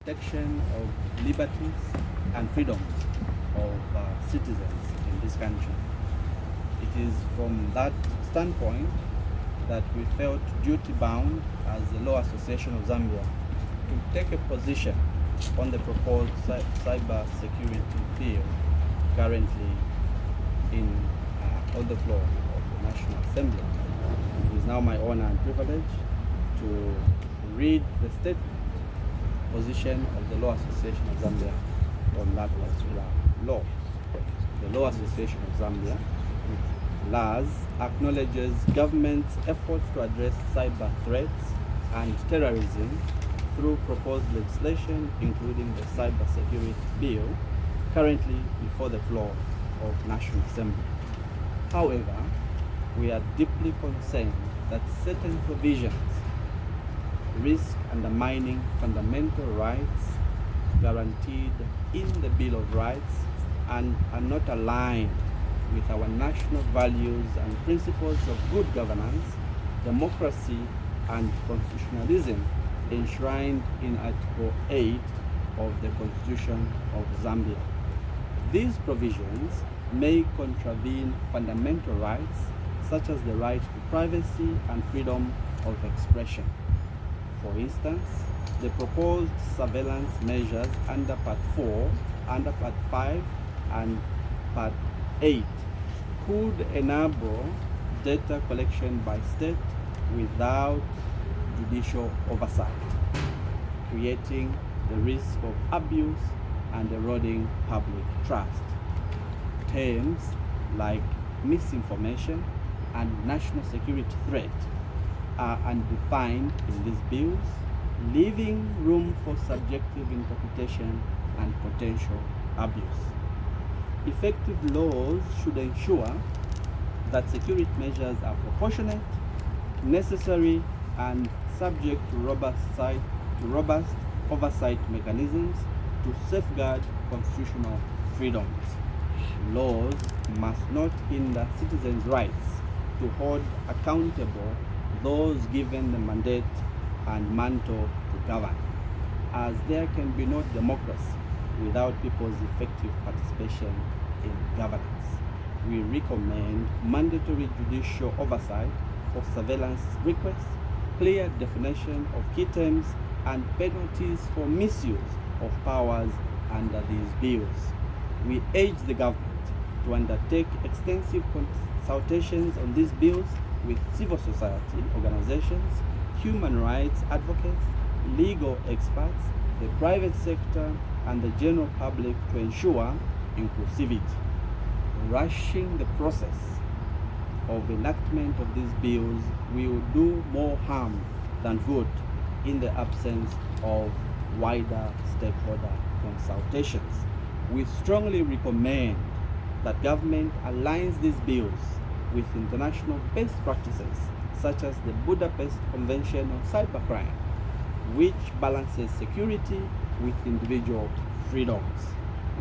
protection of liberties and freedoms of citizens in this country. It is from that standpoint that we felt duty-bound as the Law Association of Zambia to take a position on the proposed cyber security bill currently on the floor of the National Assembly. It is now my honor and privilege to read the statement position of the Law Association of Zambia on that particular law. The Law Association of Zambia, LAZ, acknowledges government's efforts to address cyber threats and terrorism through proposed legislation, including the Cyber Security Bill, currently before the floor of National Assembly. However, we are deeply concerned that certain provisions risk undermining fundamental rights guaranteed in the Bill of Rights and are not aligned with our national values and principles of good governance, democracy, and constitutionalism enshrined in Article 8 of the Constitution of Zambia. These provisions may contravene fundamental rights such as the right to privacy and freedom of expression. For instance, the proposed surveillance measures under Part 4, under Part 5, and Part 8 could enable data collection by state without judicial oversight, creating the risk of abuse and eroding public trust. Terms like misinformation and national security threat are undefined in these bills, leaving room for subjective interpretation and potential abuse. Effective laws should ensure that security measures are proportionate, necessary, and subject to robust oversight mechanisms to safeguard constitutional freedoms. Laws must not hinder citizens' rights to hold accountable those given the mandate and mantle to govern, as there can be no democracy without people's effective participation in governance. We recommend mandatory judicial oversight for surveillance requests, clear definition of key terms, and penalties for misuse of powers under these bills. We urge the government to undertake extensive consultations on these bills with civil society organizations, human rights advocates, legal experts, the private sector, and the general public to ensure inclusivity. Rushing the process of enactment of these bills will do more harm than good in the absence of wider stakeholder consultations. We strongly recommend that government aligns these bills with international best practices such as the Budapest Convention on Cybercrime, which balances security with individual freedoms.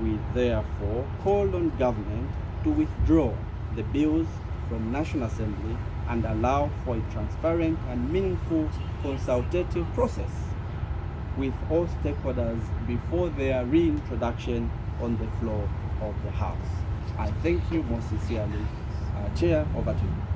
We therefore call on government to withdraw the bills from National Assembly and allow for a transparent and meaningful consultative process with all stakeholders before their reintroduction on the floor of the House. I thank you most sincerely. Chair, over to you.